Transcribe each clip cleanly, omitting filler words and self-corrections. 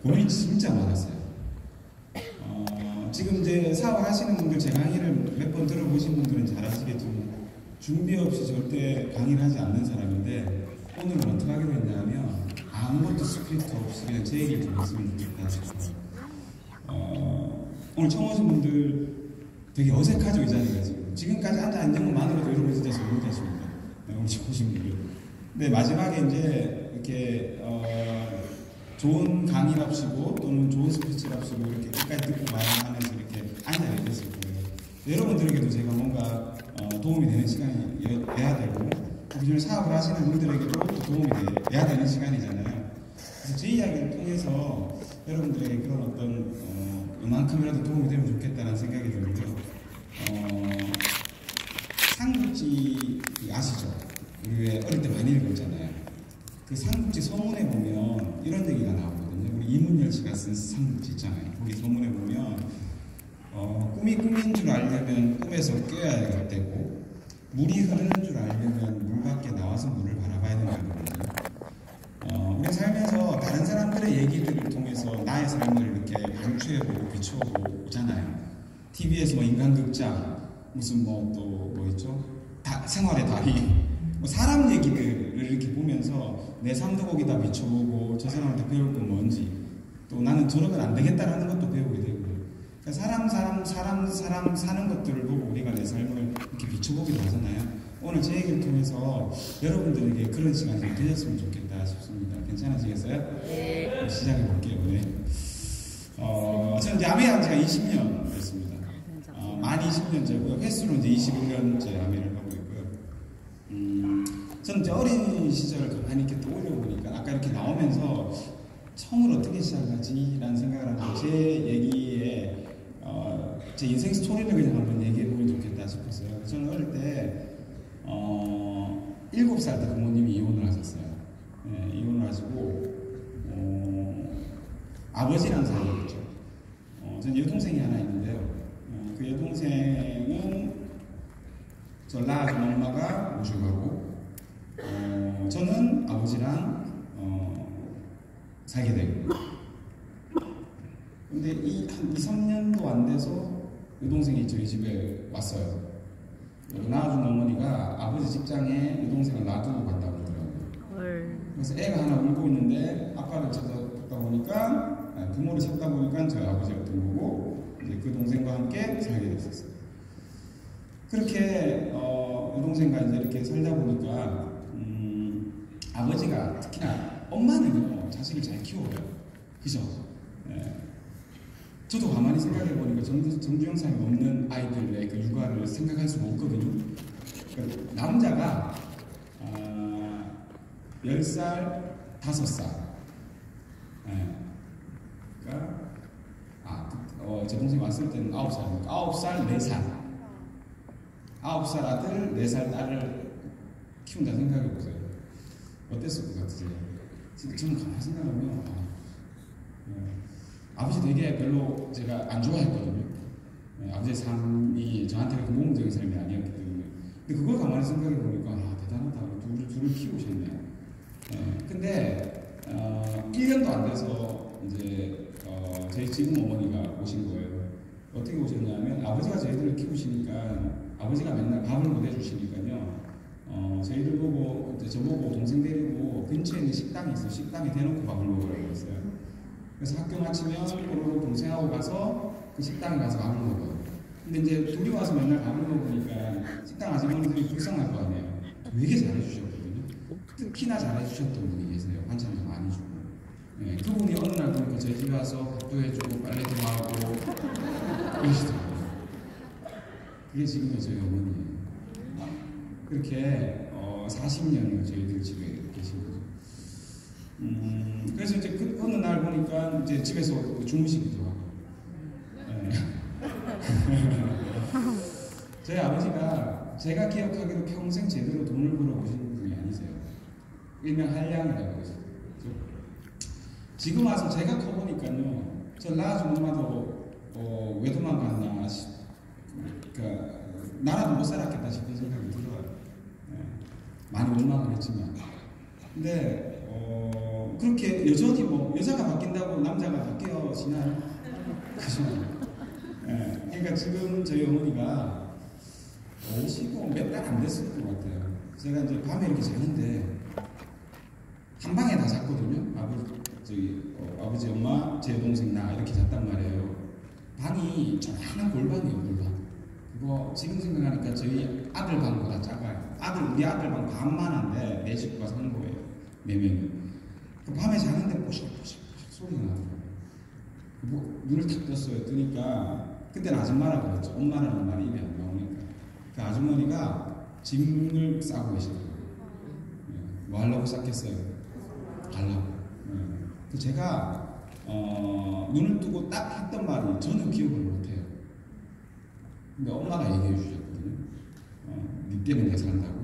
고민이 진짜 많았어요. 지금 이제 사업을 하시는 분들, 제 강의를 몇 번 들어보신 분들은 잘 아시겠지만 준비 없이 절대 강의를 하지 않는 사람인데 오늘은 어떻게 하기로 했냐면 아무것도 스크립트 없이 그냥 제 얘기를 좀 했으면 좋겠다 싶어요. 오늘 처음 오신 분들 되게 어색하죠, 이 자리가 지금. 지금까지 앉아있는 것만으로도 여러분 진짜 잘못하십니다. 오늘 처음 오신 분들. 근데 마지막에 이제 이렇게 좋은 강의랍시고 또는 좋은 스피치랍시고 이렇게 끝까지 듣고 말하면서 이렇게 앉아야 됐을 거예요. 여러분들에게도 제가 뭔가 도움이 되는 시간이 돼야 되고 기존에 사업을 하시는 분들에게도 도움이 돼야 되는 시간이잖아요. 그래서 제 이야기를 통해서 여러분들에게 그런 어떤 이만큼이라도 도움이 되면 좋겠다는 생각이 들고요. 삼국지 아시죠? 우리 왜 어릴 때 많이 읽었잖아요. 그 삼국지 서문에 보면 이런 얘기가 나오거든요. 우리 이문열 씨가 쓴 삼국지 있잖아요. 거기 서문에 보면 꿈이 꿈인 줄 알려면 꿈에서 깨어야 되고 물이 흐르는 줄 알려면 물 밖에 나와서 물을 바라봐야 된다거든요. 우리 살면서 다른 사람들의 얘기들을 통해서 나의 삶을 이렇게 강추해보고 비추어보고 오잖아요. TV에서 뭐 인간극장, 무슨 뭐 있죠? 생활의 달인, 뭐 사람 얘기들을 이렇게 보면서 내 삶도 거기다 비춰보고 저 사람한테 배울 건 뭔지 또 나는 저러면 안 되겠다라는 것도 배우게 되고요. 그러니까 사람 사는 것들을 보고 우리가 내 삶을 이렇게 비춰보기도 하잖아요. 오늘 제 얘기를 통해서 여러분들에게 그런 시간이 좀 되셨으면 좋겠다 싶습니다. 괜찮으시겠어요? 네. 시작해 볼게요. 네. 저는 이제 아메한 지가 20년 됐습니다. 만 20년째고요. 횟수로 이제 21년째 아메를 하고 있고요. 저는 이제 어린 시절을 가만히 이렇게 떠올려보니까 아까 이렇게 나오면서 처음으로 어떻게 시작하지라는 생각을 하면서 제 얘기에 제 인생 스토리를 그냥 한번 얘기해보면 좋겠다 싶었어요. 저는 어릴 때 7살 때 부모님이 이혼을 하셨어요. 네, 이혼을 하시고 아버지랑 살았죠. 저는 여동생이 하나 있는데요. 그 여동생은 저 낳아준 엄마가 모시고 저는 아버지랑 살게 되고 근데 한 2, 3년도 안 돼서 여동생이 저희 집에 왔어요. 낳아준 어머니가 아버지 직장에 여동생을 놔두고 갔다고 그러더라고요. 그래서 애가 하나 울고 있는데 아빠를 찾아다 보니까 부모를 찾다 보니까 저희 아버지였던 거고 이제 그 동생과 함께 살게 됐었어요. 그렇게 여동생과 이제 이렇게 살다 보니까 아버지가 특히나 엄마는요 자식을 잘 키워요. 그죠? 네. 저도 가만히 생각해보니까 정주영상이 없는 아이들의 그 육아를 생각할 수가 없거든요. 그러니까 남자가 10살, 5살 그러니까 제 동생이 왔을 때는 9살이니까 9살, 4살 9살 아들, 4살 딸을 키운다 생각해보세요. 어땠을 것 같으세요? 저는 가만히 생각하면 아버지 되게 별로 제가 안 좋아했거든요. 아버지의 삶이 저한테 그렇게 모험적인 삶이 아니었기 때문에. 근데 그걸 가만히 생각해 보니까 대단하다. 둘을 키우셨네. 근데 1년도 안 돼서 이제 저희 지금 어머니가 오신 거예요. 어떻게 오셨냐면 아버지가 저희들을 키우시니까 아버지가 맨날 밥을 못 해주시니까요. 저희들 보고 저보고 동생 데리고 근처에 있는 식당이 있어요. 식당에 대놓고 밥을 먹으라고 했어요. 그래서 학교 마치면 서로 동생하고 가서 그 식당에 가서 밥을 먹어요. 근데 이제 둘이 와서 맨날 밥을 먹으니까 식당 아주머니들이 불쌍할 거 아니에요. 되게 잘해주셨거든요. 특히나 잘해주셨던 분이 계세요. 반찬도 많이 주고. 네, 그분이 어느 날 보니까 저희 집에 와서 밥도 해주고 빨래도 하고 그러시더라고요. 그게 지금의 저희 어머니예요. 그렇게 40년을 저희들 집에 계신 거죠. 그래서 이제 어느 날 보니까 이제 집에서 주무시기도 하고. 네. 저희 아버지가 제가 기억하기로 평생 제대로 돈을 벌어보신 분이 아니세요. 일명 한량이라고 그러죠. 지금 와서 제가 커보니까요, 저 낳아준 엄마도 왜 도망갔나, 그러니까 나라도 못 살았겠다 싶은 생각이 들어요. 네. 많이 원망을 했지만. 근데 그렇게 여전히 뭐 여자가 바뀐다고 남자가 지나요. 그죠? 예, 그러니까 지금 저희 어머니가 오시고 몇 달 안 됐을 것 같아요. 제가 이제 밤에 이렇게 자는데 한 방에 다 잤거든요. 아버지, 엄마, 제 동생 나 이렇게 잤단 말이에요. 방이 조그마한 골반이에요, 골반. 그거 지금 생각하니까 저희 아들 방보다 작아요. 우리 아들 방 반만 한데 내 식구가 사는 거예요. 4명이. 그 밤에 자는데 뽀식뽀식 소리가 나더라고요. 뭐 눈을 탁 떴어요. 뜨니까 그때는 아줌마라고 그랬죠. 엄마라는 말이 입에 안 나오니까. 그 아주머니가 짐을 싸고 계시더라고요. 뭐 하려고 쌌겠어요? 가려고. 그 제가 눈을 뜨고 딱 했던 말이 저는 기억을 못해요. 근데 엄마가 얘기해 주셨거든요. 니 때문에 산다고.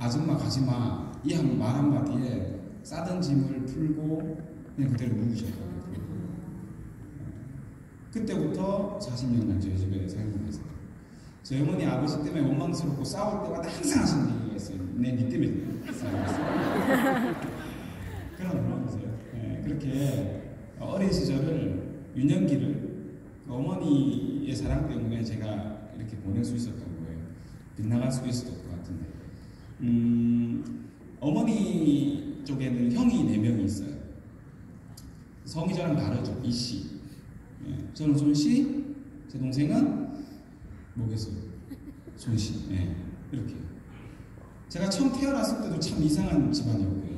아줌마 가지마. 이 말 한마디에 싸던 짐을 풀고 그냥 그대로 누우셨더라고요. 그때부터 40년간 저희 집에 살고 계세요. 저희 어머니 아버지 때문에 원망스럽고 싸울 때마다 항상 하시는 얘기가 있어요. 니 때문에 싸우고 있어요. 그런 거세요. 네, 그렇게 어린 시절을 유년기를 어머니의 사랑 때문에 제가 이렇게 보낼 수 있었던 거예요. 빗나갈 수 있었던 것 같은데. 어머니 쪽에는 형이 4명이 있어요. 성이 저랑 다르죠. 이씨. 네, 저는 손씨, 제 동생은 뭐겠어요? 손씨. 네, 이렇게. 제가 처음 태어났을 때도 참 이상한 집안이었고요.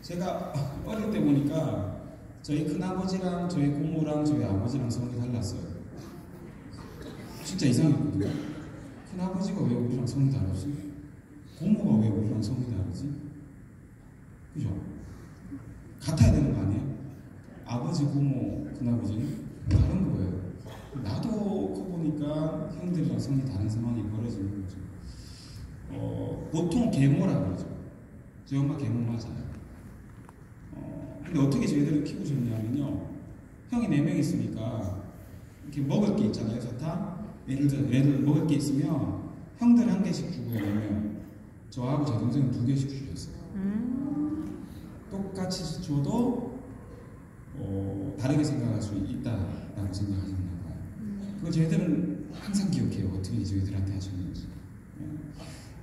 제가 어릴 때 보니까 저희 큰아버지랑 저희 고모랑 저희 아버지랑 성이 달랐어요. 진짜 이상했거든요. 큰아버지가 왜 우리랑 성이 다르지? 고모가 왜 우리랑 성이 다르지? 그죠? 같아야 되는 거 아니에요? 아버지, 고모, 큰아버지는 다른 거예요. 나도 커보니까 형들이랑 성이 다른 상황이 벌어지는 거죠. 보통 계모라고 그러죠. 저희 엄마 계모 맞아요. 근데 어떻게 저희들을 키우셨냐면요. 형이 4명 있으니까 이렇게 먹을 게 있잖아요. 사탕? 예를 들어 먹을 게 있으면 형들 1개씩 주고요. 4명. 저하고 제 동생은 2개씩 주셨어요. 똑같이 줘도 다르게 생각할 수 있다라고 생각하셨나 봐요. 그거 저희들은 항상 기억해요. 어떻게 저희들한테 하셨는지.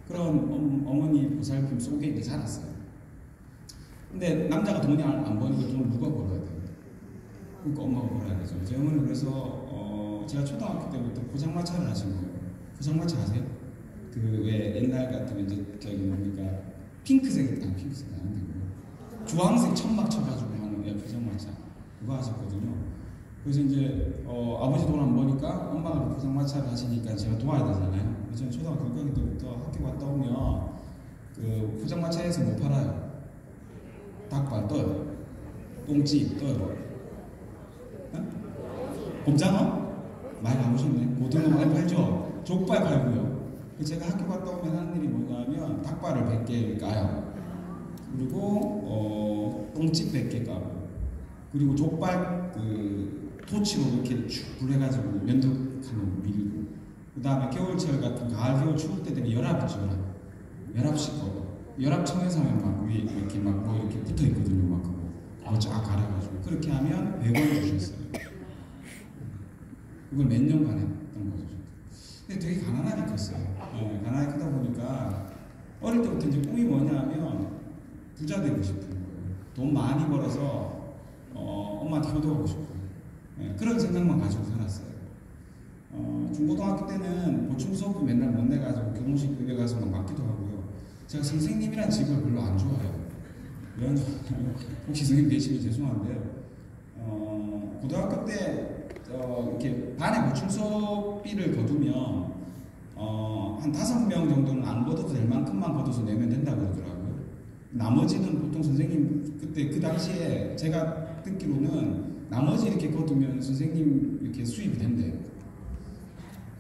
그런 어머니 보살핌 속에 이제 자랐어요. 근데 남자가 돈이 안 버니까 돈을 누가 벌어야 돼요? 그러니까 엄마가 벌어야 되죠. 제 어머니는 그래서 제가 초등학교 때부터 포장마차를 하신 거예요. 포장마차 아세요? 그 왜 옛날 같으면 이제 저기 뭡니까 핑크색 아닌데 주황색 천막 쳐가지고 하는 포장마차 그거 하셨거든요. 그래서 이제 아버지 돈 안 버니까 엄마가 포장마차를 하시니까 제가 도와야 되잖아요. 그래서 저는 초등학교 6학년 때부터 학교 갔다 오면 그 포장마차에서 뭐 팔아요? 닭발 떠요. 똥집 떠요. 곰장어? 많이 가보셨네. 고등어 많이 팔죠? 족발 팔고요. 제가 학교 갔다 오면 하는 일이 뭐냐면 닭발을 100개 까요. 그리고 똥집 100개 까고 그리고 족발 그 토치로 이렇게 쭉 불해가지고 면도칸으로 밀고 그 다음에 겨울철 같은 가을 겨울 추울 때 되면 열압이죠. 열압식 열압청에서 하면 막 위에 이렇게 막 뭐 이렇게 붙어 있거든요. 막 그거 쫙 갈아가지고 그렇게 하면 100원 주셨어요. 이걸 몇 년간 했던 거죠. 근데 되게 가난하게 컸어요. 가난하게 크다 보니까 어릴 때부터 이제 꿈이 뭐냐면 부자 되고 싶은 거예요. 돈 많이 벌어서 엄마한테 효도하고 싶어요. 그런 생각만 가지고 살았어요. 중고등학교 때는 보충 수업도 맨날 못 내가지고 교무실 급여 가서 막 맞기도 하고요. 제가 선생님이란 직업을 별로 안 좋아해요. 왜 안 좋아해요? 혹시 선생님 계시면 죄송한데요. 고등학교 때 이렇게 반에 보충 수업비를 거두면 한 5명 정도는 안 걷어도 될 만큼만 걷어서 내면 된다고 그러더라고요. 나머지는 보통 선생님 그때 그 당시에 제가 듣기로는 나머지 이렇게 거두면 선생님 이렇게 수입이 된대요.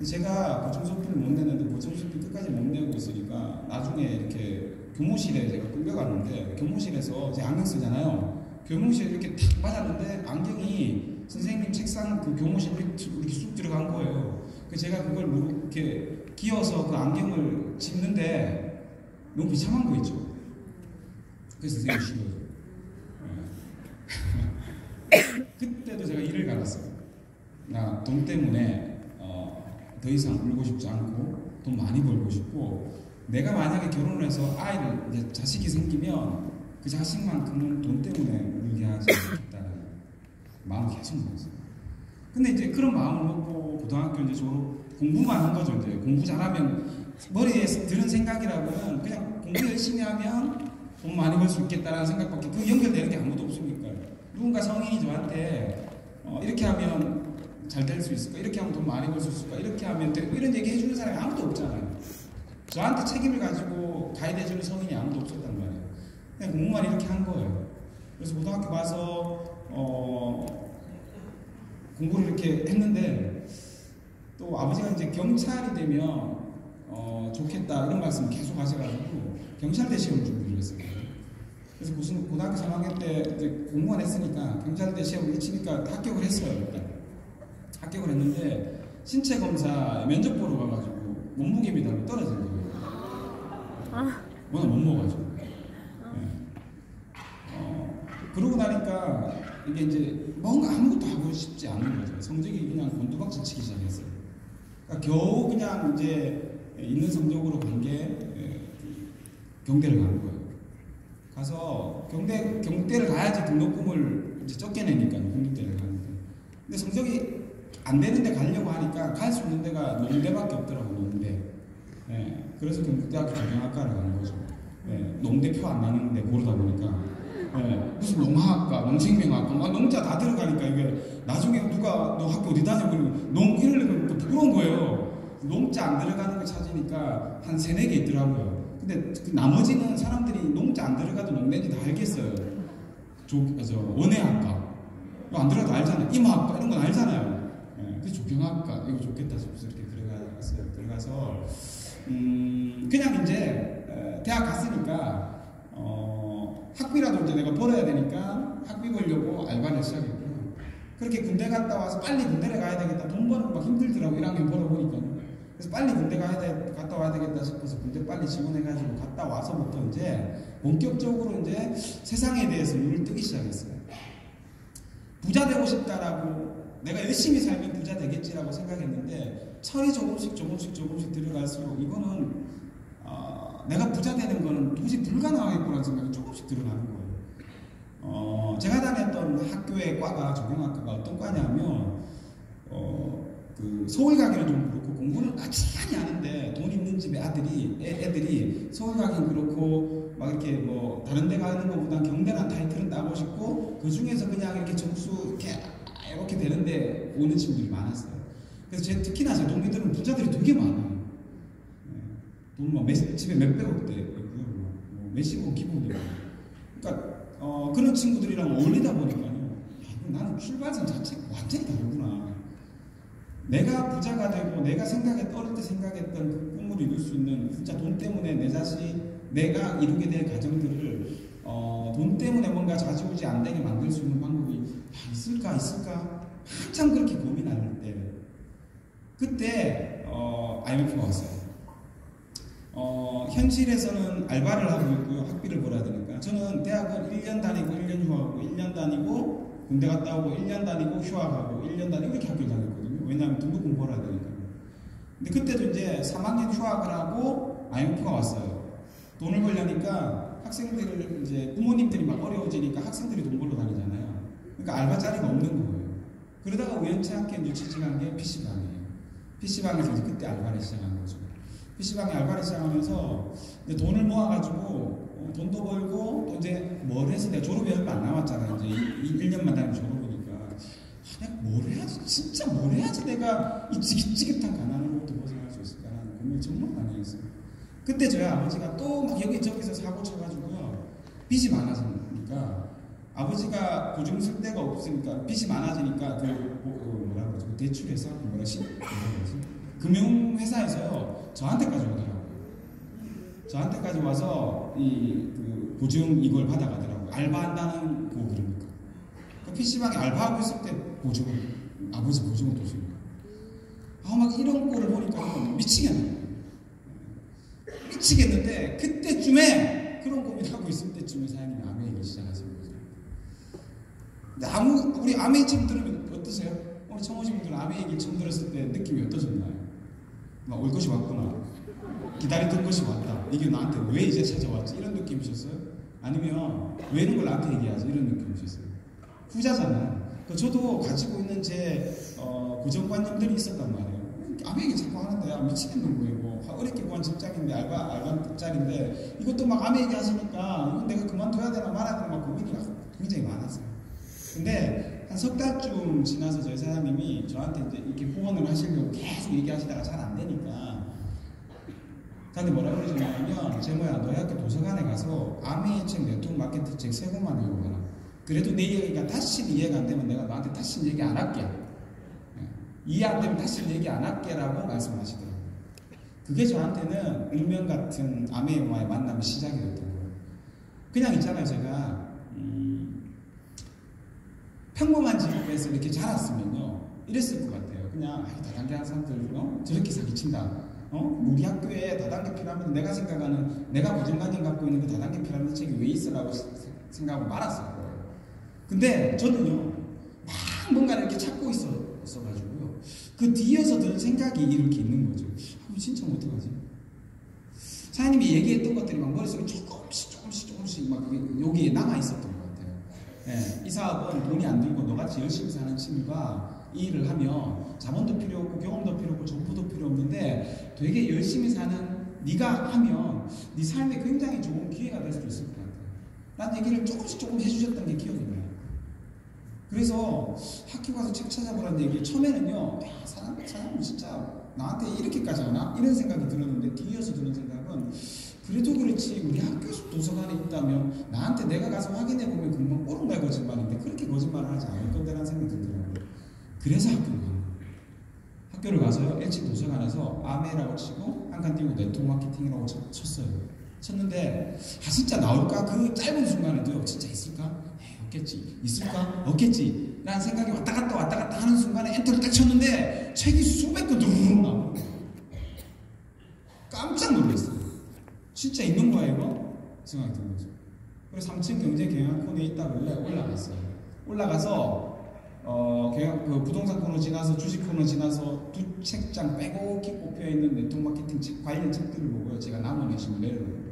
제가 보충 수업비를 못 내는데 보충 수업비 끝까지 못 내고 있으니까 나중에 이렇게 교무실에 제가 끌려갔는데 교무실에서 제 안경 쓰잖아요. 교무실에 이렇게 탁 맞았는데 안경이 선생님 책상 그 교무실 이렇게 쑥 들어간 거예요. 그래서 제가 그걸 이렇게 끼워서 그 안경을 짚는데 너무 비참한 거 있죠. 그래서 선생님이 싫어요. 알았어요. 나 돈 때문에 더 이상 울고 싶지 않고 돈 많이 벌고 싶고, 내가 만약에 결혼을 해서 아이를 이제 자식이 생기면 그 자식만큼은 돈 때문에 울게 하지 않겠다는 마음을 계속 먹었어요. 근데 이제 그런 마음을 먹고 고등학교 이제 졸업 공부만 한 거죠. 이제 공부 잘하면 머리에 드는 생각이라고는 그냥 공부 열심히 하면 돈 많이 벌 수 있겠다라는 생각밖에 그 연결되는 게 아무도 없으니까. 누군가 성인이 저한테 이렇게 하면 잘 될 수 있을까? 이렇게 하면 돈 많이 벌 수 있을까? 이렇게 하면 돼? 이런 얘기 해주는 사람이 아무도 없잖아요. 저한테 책임을 가지고 가이드해주는 성인이 아무도 없었단 말이에요. 그냥 공부만 이렇게 한 거예요. 그래서 고등학교 가서 공부를 이렇게 했는데, 또 아버지가 이제 경찰이 되면 좋겠다 이런 말씀 계속 하셔가지고 경찰대 시험 준비를 했어요. 그래서 무슨 고등학교 3학년 때 이제 공무원 했으니까 경찰대 시험을 치니까 합격을 했어요. 일단 합격을 했는데 신체 검사 면접 보러 가가지고 몸무게 미달이 떨어진 거예요. 워낙 못 먹어가지고. 그러고 나니까 이게 이제 뭔가 아무것도 하고 싶지 않은 거죠. 성적이 그냥 곤두박질 치기 시작했어요. 그러니까 겨우 그냥 이제 있는 성적으로 간 게 경대를 간 거예요. 가서 경대를 가야지 등록금을 이제 적게 내니까 공립대를 가는데. 근데 성적이 안 되는데 가려고 하니까 갈 수 있는 데가 농대밖에 없더라고. 농대. 그래서 경북대학교 조경학과를 간 거죠. 농대 표 안 나는데 고르다 보니까. 무슨 농학과, 농생명학과, 농자 다 들어가니까 이게 나중에 누가 너 학교 어디 다녀? 그러면 농 이러려면 또 부끄러운 거예요. 농자 안 들어가는 걸 찾으니까 한 3-4개 있더라고요. 근데 그 나머지는 사람들이 농자 안 들어가도 농대인지 다 알겠어요. 원예학과. 이거 안 들어가도 알잖아요. 임학과 이런 건 알잖아요. 그래서 조경학과 이거 좋겠다 싶어서 이렇게 들어갔어요. 들어가서 그냥 이제 대학 갔으니까 학비라도 이제 내가 벌어야 되니까 학비 벌려고 알바를 시작했고요. 그렇게 군대 갔다 와서 빨리 군대를 가야 되겠다. 돈 버는 거 막 힘들더라고. 1학년 벌어보니까요. 그래서 빨리 군대 갔다 와야 되겠다 싶어서 군대 빨리 지원해가지고 갔다 와서부터 이제 본격적으로 이제 세상에 대해서 눈을 뜨기 시작했어요. 부자 되고 싶다라고, 내가 열심히 살면 부자 되겠지라고 생각했는데 철이 조금씩 들어갈수록 이거는 내가 부자 되는 거는 도저히 불가능하겠구나라는 생각이 조금씩 들어가는 거예요. 제가 다녔던 학교의 과가 조경학과가 어떤 과냐면 그 서울 가기는 좀 그렇고 공부는 아치하니 하는데 돈 있는 집의 애들이 서울 가긴 그렇고 막 이렇게 뭐 다른 데 가는 것보다 경대나 타이틀은 따고 싶고 그 중에서 그냥 이렇게 점수 이렇게 되는데 오는 친구들이 많았어요. 그래서 특히나 제 동기들은 부자들이 되게 많아요. 돈 집에 몇백억 대 몇십억 기본이고. 그러니까 그런 친구들이랑 어울리다 보니까요. 나는 출발선 자체가 완전히 다르구나. 내가 부자가 되고 내가 어릴 때 생각했던 그 꿈을 이룰 수 있는, 진짜 돈 때문에 내 자식, 내가 이루게 될 가정들을 돈 때문에 뭔가 좌지우지 안 되게 만들 수 있는 방법이 있을까? 한참 그렇게 고민할 때 그때 IMF가 왔어요. 현실에서는 알바를 하고 있고요. 학비를 벌어야 되니까. 저는 대학은 1년 다니고 1년 휴학하고 1년 다니고 군대 갔다 오고 1년 다니고 휴학하고 1년 다니고 이렇게 학교를 다녔거든요. 왜냐하면 등록금 벌어야 되니까. 근데 그때도 이제 3학년 휴학을 하고 IMF가 왔어요. 돈을 벌려니까 학생들을 이제 부모님들이 막 어려워지니까 학생들이 돈 벌러 다니잖아요. 그러니까 알바 자리가 없는 거예요. 그러다가 우연치 않게 이제 취직한 게 PC방이에요. PC방에서 이제 그때 알바를 시작한 거죠. PC방에 알바를 시작하면서 이제 돈을 모아가지고 돈도 벌고 또 이제 뭘 해서 내가 졸업이 얼마 안 남았잖아요. 이제 1년만 다니면 졸업이니까 내가 뭘 해야지, 진짜 뭘 해야지 내가 이 지긋지긋한 가난으로부터 벗어날 수 있을까라는 고민을 정말 많이 했어요. 그때 저희 아버지가 또 막 여기저기서 사고 쳐가지고요. 빚이 많아지니까 아버지가 보증 쓸 데가 없으니까 빚이 많아지니까 뭐라 그러지? 대출해서 금융회사에서요 저한테까지 오더라고요. 저한테까지 와서 그 보증 이걸 받아가더라고요. 알바한다는 거 그러니까. 그 PC방에 알바하고 있을 때 아버지 보증을 또 주는 거예요. 막 이런 꼴을 보니까 미치겠는데 그때쯤에 그런 고민하고 있을 때쯤에 사장님이 암에 얘기 시작하신 거죠. 근데 우리 암에 지금 들으면 어떠세요? 오늘 처음 오신 분들은 아메 얘기 처음 들었을 때 느낌이 어떠셨나요? 막 올 것이 왔구나. 기다리던 것이 왔다. 이게 나한테 왜 이제 찾아왔지? 이런 느낌이셨어요? 아니면 왜 이런 걸 나한테 얘기하지? 이런 느낌이셨어요? 후자잖아요. 저도 가지고 있는 제 고정관념들이 있었단 말이에요. 아메 얘기 자꾸 하는데 미치겠는 거예요. 뭐 어렵게 구한 직장인데 알바짜리인데 이것도 막 아메 얘기 하시니까 이건 내가 그만둬야 되나 말아야 되나 막 고민이 굉장히 많았어요. 근데 한 석 달쯤 지나서 저희 사장님이 저한테 이제 이렇게 후원을 하시려고 계속 얘기하시다가 잘 안 되니까 저한테 뭐라 그러시냐면 제모야 너희 학교 도서관에 가서 아메의 책, 네트워크 마케팅 책 3권만 읽어봐라. 그래도 내 얘기가 다시 이해가 안 되면 내가 너한테 다시 얘기 안 할게. 이해 안 되면 다시 얘기 안 할게 라고 말씀하시더라고요. 그게 저한테는 운명 같은 아메 영화의 만남의 시작이 됐던 거예요. 그냥 있잖아요. 제가 평범한 집에서 이렇게 자랐으면요 이랬을 것 같아요. 그냥 다단계 하는 사람들 저렇게 사기친다. 우리 학교에 다단계 피라미드 내가 생각하는 내가 고정관념 갖고 있는 그 다단계 피라미드 책이 왜 있으라고 생각하고 말았을 거예요. 근데 저는요 막 뭔가를 이렇게 찾고 있어가지고요 그 뒤에서 드는 생각이 이렇게 있는 거죠. 진짜 어떡하지? 사장님이 얘기했던 것들이 막 머릿속에 조금씩 막 여기에 남아 있었던 것 같아요. 네, 이 사업은 돈이 안 들고 너같이 열심히 사는 친구가 이 일을 하면 자본도 필요 없고 경험도 필요 없고 정보도 필요 없는데 되게 열심히 사는 네가 하면 네 삶에 굉장히 좋은 기회가 될 수도 있을 것 같아요. 난 얘기를 조금 해주셨던 게 기억이 나요. 그래서 학교 가서 책 찾아보라는 얘기 처음에는요 사람은 진짜 나한테 이렇게까지 하나? 이런 생각이 들었는데 뒤에서 드는 생각은 그래도 그렇지 우리 학교 도서관에 있다면 나한테 내가 가서 확인해보면 금방 뽀록날 거짓말인데 그렇게 거짓말을 하지 않을 건데라는 생각이 들더라고요. 그래서 학교를 가서요 1층 도서관에서 아메라고 치고 한 칸 띄고 네트워크 마케팅이라고 쳤어요. 쳤는데 진짜 나올까? 그 짧은 순간에도요 진짜 있을까? 없겠지. 있을까? 없겠지. 라는 생각이 왔다 갔다 하는 순간에 엔터를 딱 쳤는데 책이 수백 권 누르르 나오는 거예요. 깜짝 놀랐어요. 진짜 있는 거야 이거? 생각이 든 거죠. 그래서 3층 경제경영코너에 있다길래 올라갔어요. 올라가서 그 부동산 코너 지나서 주식 코너 지나서 두 책장 빼곡히 꼽혀있는 네트워크 마케팅 책 관련 책들을 보고요 제가 나무내심을 내려놓은 거예요.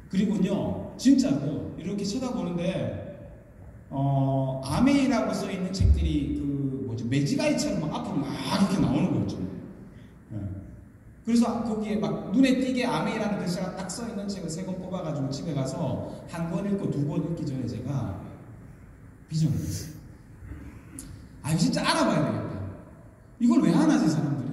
그리고요 진짜로요 이렇게 쳐다보는데 아메이라고 써있는 책들이 매지가이처럼 막 앞으로 막 이렇게 나오는 거였죠. 네. 그래서 거기에 막 눈에 띄게 아메이라는 글자가 딱 써있는 책을 3권 뽑아가지고 집에 가서 한 권 읽고 2권 읽기 전에 제가 비전을 했어요. 이거 진짜 알아봐야 되겠다. 이걸 왜 안 하지 사람들이?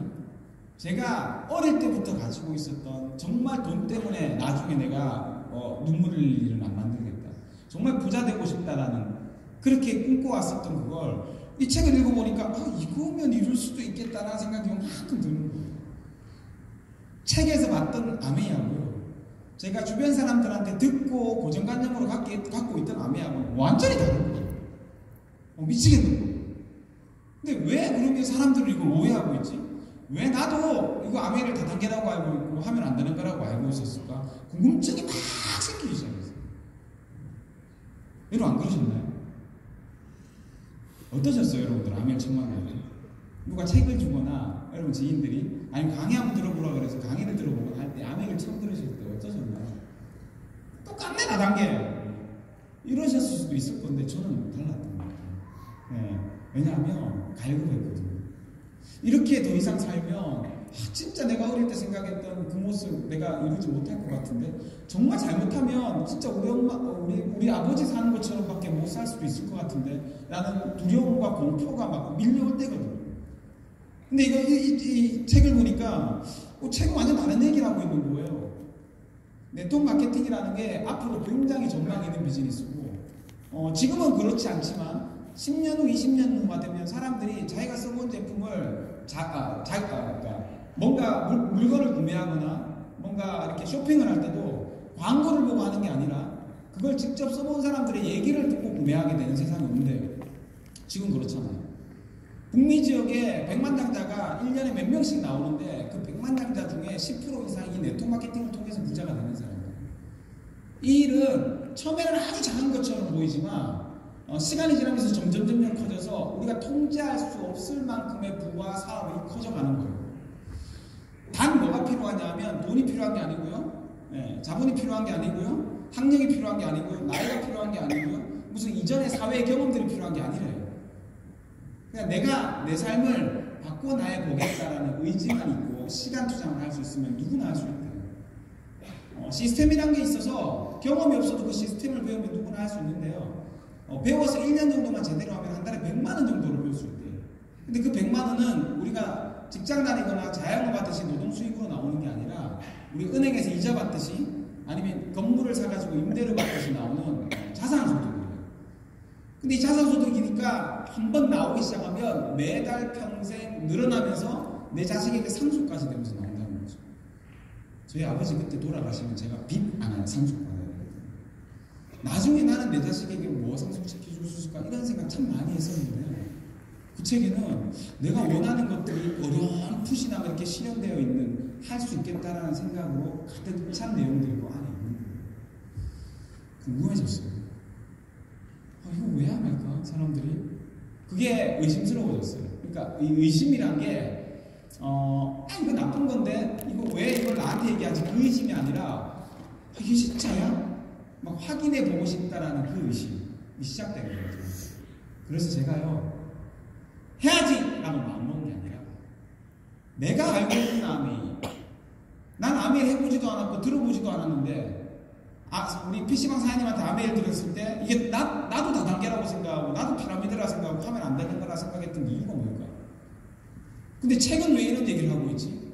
제가 어릴 때부터 가지고 있었던 정말 돈 때문에 나중에 내가 눈물 흘릴 일은 안 만들겠다. 정말 부자 되고 싶다라는 그렇게 꿈꿔왔었던 그걸 이 책을 읽어보니까 이거면 이룰 수도 있겠다라는 생각이 만큼 드는 거예요. 책에서 봤던 아메이하고요 제가 주변 사람들한테 듣고 고정관념으로 갖고 있던 아메이하고는 완전히 다른 거예요. 미치겠는 거예요. 근데 왜 그렇게 사람들은 이걸 오해하고 있지? 왜 나도 이거 아메이를 다단계라고 알고 있고 하면 안 되는 거라고 알고 있었을까? 궁금증이 막 생기기 시작했어요. 여러분 안 그러셨나요? 어떠셨어요 여러분들 아메이 처음 만날 때? 누가 책을 주거나 여러분 지인들이 아니면 강의 한번 들어보라 그래서 강의를 들어보고 할 때 아메이를 처음 들으실 때 어떠셨나요? 똑같네 다단계 이러셨을 수도 있을 건데 저는 달랐던 것 같아요. 네. 왜냐하면 갈급했거든요. 이렇게 더 이상 살면 진짜 내가 어릴 때 생각했던 그 모습 내가 이루지 못할 것 같은데 정말 잘못하면 진짜 우리 엄마 우리 아버지 사는 것처럼밖에 못 살 수도 있을 것 같은데 라는 두려움과 공포가 막 밀려올 때거든요. 근데 이 책을 보니까 책은 완전 다른 얘기를 하고 있는 거예요. 네트워크 마케팅이라는 게 앞으로 굉장히 전망이 있는 비즈니스고 지금은 그렇지 않지만 10년 후, 20년 후가 되면 사람들이 자기가 써본 제품을 그러니까 뭔가 물건을 구매하거나 뭔가 이렇게 쇼핑을 할 때도 광고를 보고 하는 게 아니라 그걸 직접 써본 사람들의 얘기를 듣고 구매하게 되는 세상이 온대요. 지금 그렇잖아요. 북미 지역에 100만 장자가 1년에 몇 명씩 나오는데 그 100만 장자 중에 10% 이상이 네트워크 마케팅을 통해서 부자가 되는 사람이에요. 이 일은 처음에는 아주 작은 것처럼 보이지만 시간이 지나면서 점점 커져서 우리가 통제할 수 없을 만큼의 부와 사업이 커져가는 거예요. 단 뭐가 필요하냐면 돈이 필요한 게 아니고요. 자본이 필요한 게 아니고요. 학력이 필요한 게 아니고요. 나이가 필요한 게 아니고요. 무슨 이전의 사회 경험들이 필요한 게 아니래요. 그냥 내가 내 삶을 바꿔나해 보겠다라는 의지만 있고 시간 투자만 할 수 있으면 누구나 할 수 있대요. 시스템이란 게 있어서 경험이 없어도 그 시스템을 배우면 누구나 할 수 있는데요. 배워서 1년 정도만 제대로 하면 한 달에 100만 원 정도를 배울 수 있대요. 근데 그 100만 원은 우리가 직장 다니거나 자영업 받듯이 노동 수익으로 나오는 게 아니라 우리 은행에서 이자 받듯이 아니면 건물을 사가지고 임대료 받듯이 나오는 자산 소득이에요. 근데 이 자산 소득이니까 한번 나오기 시작하면 매달 평생 늘어나면서 내 자식에게 상속까지 되면서 나온다는 거죠. 저희 아버지 그때 돌아가시면 제가 빚 안 한 상속받아야 돼요. 나중에 나는 내 자식에게 뭐 상속시켜줄 수 있을까 이런 생각 참 많이 했었는데 그 책에는 내가 원하는 것들이 어렴풋이나마 이렇게 실현되어 있는 할 수 있겠다라는 생각으로 가득 찬 내용들이 그 안에 있는 거예요. 궁금해졌어요. 이거 왜 안 할까? 사람들이? 그게 의심스러워졌어요. 그러니까 이 의심이란 게 이거 나쁜 건데 이거 왜 이걸 나한테 얘기하지? 그 의심이 아니라 이게 진짜야? 막 확인해 보고 싶다라는 그 의심이 시작된 거예요. 그래서 제가요 해야지! 라고 마음먹은 게 아니라 내가 알고 있는 아메이 난 아메이 해보지도 않았고 들어보지도 않았는데 우리 PC방 사장님한테 아메이를 들었을 때 이게 나도 다단계라고 생각하고 나도 피라미드라 생각하고 하면 안 되는 거라 생각했던 이유가 뭘까? 근데 책은 왜 이런 얘기를 하고 있지?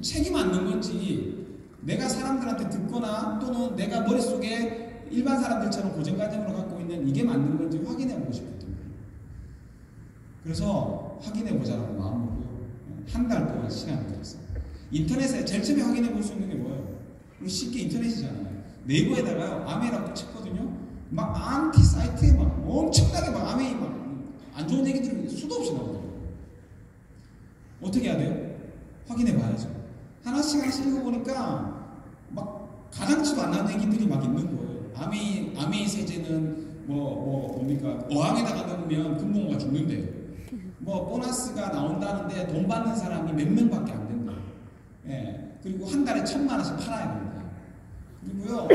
책이 맞는 건지 내가 사람들한테 듣거나 또는 내가 머릿속에 일반 사람들처럼 고정관념으로 갖고 있는 이게 맞는 건지 확인해보고 싶었던 거예요. 그래서 확인해보자라고 마음먹고요. 한 달 동안 시간을 들였어요. 인터넷에 제일 처음에 확인해볼 수 있는 게 뭐예요? 쉽게 인터넷이잖아요. 네이버에다가요 아메이라고 쳤거든요. 막 안티 사이트에 막 엄청나게 막 아메이 막 안 좋은 얘기들이 수도 없이 나오더라고요. 어떻게 해야 돼요? 확인해 봐야죠. 하나씩 읽어보니까 막 가당치도 않는 얘기들이 막 있는 거예요. 아메이 세제는 뭡니까? 어항에다가 넣으면 금붕어가 죽는데요. 보너스가 나온다는데 돈 받는 사람이 몇 명밖에 안 된다. 예. 그리고 한 달에 1,000만 원씩 팔아야 된다. 그리고요,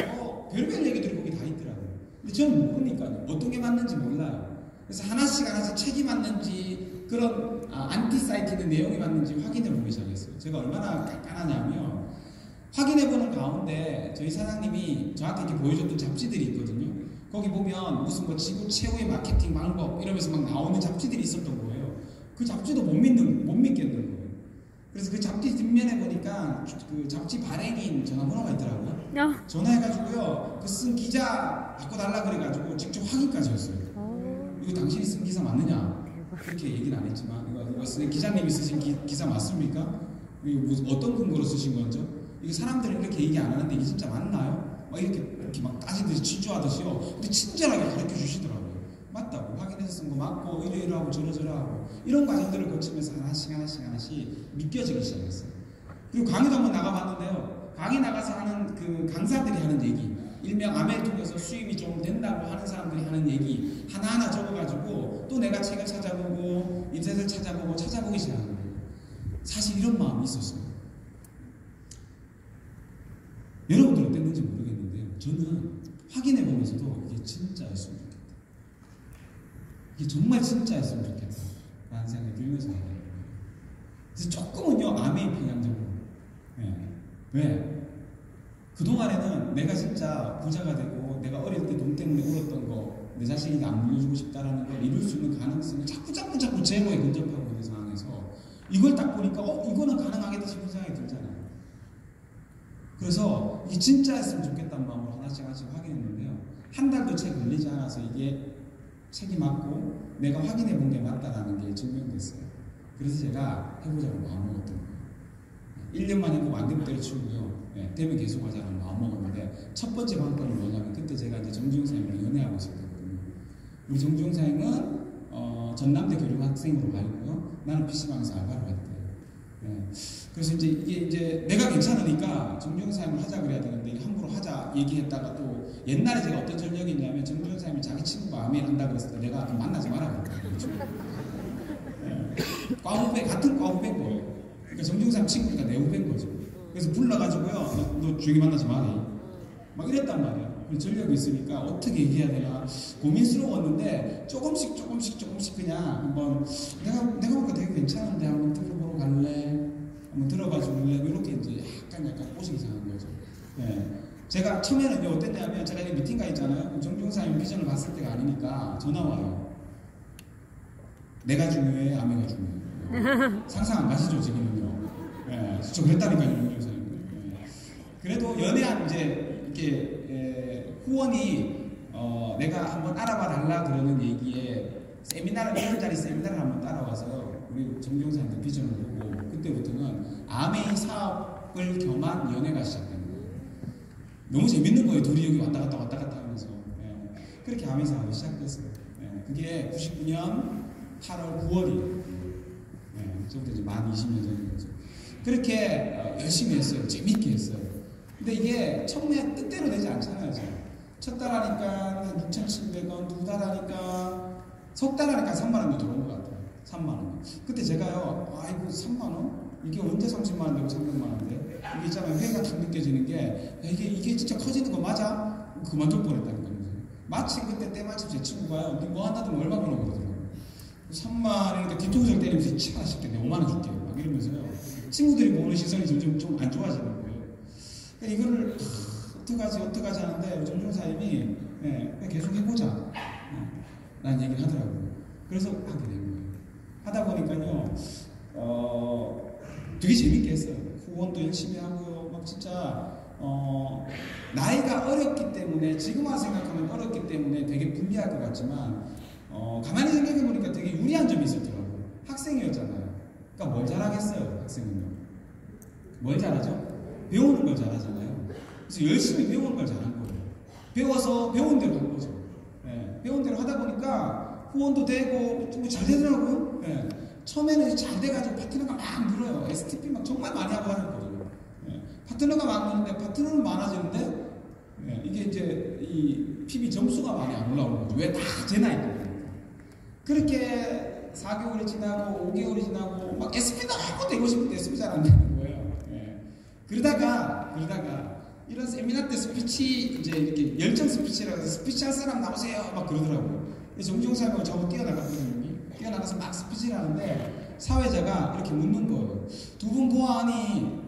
별별 얘기들이 거기 다 있더라고요. 근데 저는 모르니까요. 어떤 게 맞는지 몰라요. 그래서 하나씩 책이 맞는지, 그런, 안티 사이트의 내용이 맞는지 확인해보기 시작했어요. 제가 얼마나 깐깐하냐면, 확인해보는 가운데 저희 사장님이 저한테 이렇게 보여줬던 잡지들이 있거든요. 거기 보면 무슨 지구 최고의 마케팅 방법 이러면서 막 나오는 잡지들이 있었던 거예요. 그 잡지도 못 믿겠는 거예요. 그래서 그 잡지 뒷면에 보니까 그 잡지 발행인 전화번호가 있더라고요. 전화해가지고요, 그 쓴 기자 바꿔달라 그래가지고 직접 확인까지 했어요. 이거 당신이 쓴 기사 맞느냐? 그렇게 얘기는 안 했지만, 이거 쓴 기자님이 쓰신 기사 맞습니까? 이거 어떤 근거로 쓰신 건죠? 이거 사람들은 이렇게 얘기 안 하는데 이게 진짜 맞나요? 막 이렇게 막 따지듯이 취조하듯이요. 근데 친절하게 가르쳐 주시더라고요. 맞다고, 확인해서 쓴 거 맞고, 이러이러하고 저러저러하고 이런 과정들을 거치면서 하나씩 믿겨지기 시작했어요. 그리고 강의도 한번 나가봤는데요. 강의 나가서 하는 그 강사들이 하는 얘기, 일명 아메를 통해서 수입이 좀 된다고 하는 사람들이 하는 얘기 하나하나 적어가지고 또 내가 책을 찾아보고 인터넷을 찾아보기 시작한 거예요. 사실 이런 마음이 있었어요. 여러분들 어땠는지 모르겠는데요. 저는 확인해보면서도 이게 진짜였으면 좋겠다. 이게 정말 진짜였으면 좋겠다 라는 생각이 들면서 하는 거예요. 그래서 조금은요 아메이 편향적으로. 왜? 그동안에는 내가 진짜 부자가 되고 내가 어릴 때 돈 때문에 울었던 거 내 자식에게 안 물려주고 싶다라는 걸 이룰 수 있는 가능성을 자꾸 제로에 근접하고 있는 상황에서 이걸 딱 보니까 이거는 가능하겠다 싶은 생각이 들잖아요. 그래서 이게 진짜였으면 좋겠다는 마음으로 하나씩 확인했는데요. 한 달도 채 걸리지 않아서 이게 책이 맞고 내가 확인해 본 게 맞다라는 게 증명됐어요. 그래서 제가 해보자고 마음먹었던 거예요. 1년 만에 꼭 안 되면 때려치우고요. 되면 계속 하자는 마음먹었는데 첫 번째 관건이 뭐냐면 그때 제가 이제 정지용 사장님이랑 연애하고 있었거든요. 우리 정지용 사장님은 전남대 교육학생으로 가 있고요. 나는 PC방에서 알바를 했대요. 그래서 이게 이제 내가 괜찮으니까 정주영사님을 하자 그래야 되는데 함부로 하자 얘기했다가 또 옛날에 제가 어떤 전력이 있냐면 정주영사님이 자기 친구가 아멘 한다 그랬을 때 내가 그럼 만나지 마라 그랬거든요. 과후배 같은 과후배인 거예요. 그러니까 정주영사님 친구니까 내 후배인 거죠. 그래서 불러가지고요, 너 주영이 만나지 마라 막 이랬단 말이야. 전력이 있으니까 어떻게 얘기해야 되나 고민스러웠는데 조금씩 그냥 한번 내가 보니까 되게 괜찮은데 한번 들어보러 갈래? 한번 들어봐 줄래? 이렇게 이제 약간 꼬시기 시작한 거죠. 제가 처음에는 어땠냐면 제가 이렇게 미팅 가 있잖아요. 정중사님 비전을 봤을 때가 아니니까 전화 와요. 내가 중요해, 아메가 중요해. 상상 안 가시죠 지금은요. 저 그랬다니까요, 정중사님. 그래도 연애한 이제 이렇게 후원이 내가 한번 알아봐 달라 그러는 얘기에 세미나를 1년짜리 세미나를 한번 따라와서 우리 정경사님들 비전을 보고 그때부터는 아메이 사업을 겸한 연애가 시작된 거예요. 너무 재밌는 거예요. 둘이 여기 왔다 갔다 하면서 그렇게 아메이 사업이 시작됐어요. 그게 99년 8월 9월이에요. 저부터 이제 만 20년 전인 거죠. 그렇게 열심히 했어요. 재밌게 했어요. 근데 이게 처음에 뜻대로 되지 않잖아요. 첫 달 하니까 한 6,700원, 두 달 하니까 석 달 하니까 3만원도 들어온 것 같아요. 3만원. 그때 제가요, 아이고 3만원? 이게 언제 30만원 되고 300만원인데? 이게 있잖아요. 회의가 딱 느껴지는 게 이게 진짜 커지는 거 맞아? 그만둘 뻔했다니까요. 마침 그때 때마침 제 친구가요, 니 뭐 한다더니 얼마 버는 그러더라고요. 3만원이니까 뒤통수를 때리면서 치아 싶겠네. 5만원 줄게. 막 이러면서요. 친구들이 보는 시선이 점점 좀 안 좋아지는 거예요. 이거를 어떡하지 하는데 정중사님이 계속 해보자 라는 얘기를 하더라고요. 그래서 하게 된 거예요. 하다 보니까요 되게 재밌게 했어요. 후원도 열심히 하고요. 막 진짜 나이가 어렸기 때문에 지금 와서 생각하면 어렸기 때문에 되게 불리할 것 같지만 가만히 생각해보니까 되게 유리한 점이 있었더라고요. 학생이었잖아요. 그러니까 뭘 잘하겠어요. 학생은요. 뭘 잘하죠? 배우는 걸 잘하잖아요. 그래서 열심히 배우는 걸 잘한 거예요. 배워서 배운 대로 한 거죠. 배운 대로 하다 보니까 후원도 되고 뭐 잘 되더라고요. 처음에는 잘 돼가지고 파트너가 막 늘어요. STP 막 정말 많이 하고 하거든요. 파트너가 막 늘는데 파트너는 많아지는데 이게 이제 이 PB 점수가 많이 안 올라오는 거죠. 왜 다 제 나이 때문에. 그렇게 4개월이 지나고 5개월이 지나고 막 SP 너무 되고 싶은데 SP 잘 안 되는 거예요. 그러다가 이런 세미나 때 스피치 이제 이렇게 열정 스피치라고 해서 스피치 할 사람 나오세요 막 그러더라고요. 정중사님하고 저하고 뛰어나갔거든요. 뛰어나가서 막 스피치를 하는데 사회자가 이렇게 묻는 거예요. 두 분 보아하니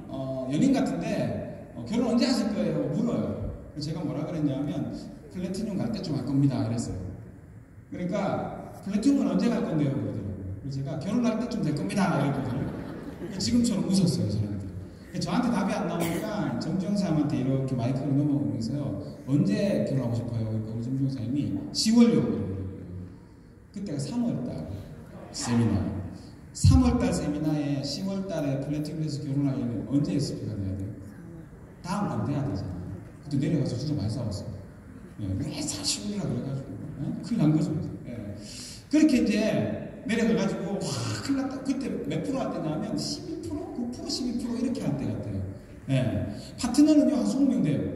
연인 같은데 결혼 언제 하실 거예요? 물어요. 제가 뭐라 그랬냐면 플래티늄 갈 때쯤 할 겁니다 그랬어요. 그러니까 플래티늄은 언제 갈 건데요? 그러더라고요. 그래서 제가 결혼할 때쯤 될 겁니다 이랬거든요. 지금처럼 웃었어요 저는. 저한테 답이 안 나오니까 정주영사님한테 이렇게 마이크를 넘어오면서요. 언제 결혼하고 싶어요? 그러니까 우리 정주영사님이 10월요. 그때가 3월달 세미나. 3월달 세미나에 10월달에 플래티넘에서 결혼하려면 언제 SP가 돼야 돼요? 다음 달 돼야 되잖아요. 그때 내려가서 진짜 많이 싸웠어요. 왜 40일이라 그래가지고 큰일 난 거죠. 그렇게 이제 내려가가지고 와 큰일 났다. 그때 몇 프로 할 때냐면 12%? 9%? 12% 이렇게 할 때 같아요. 파트너는요 한 20명 돼요.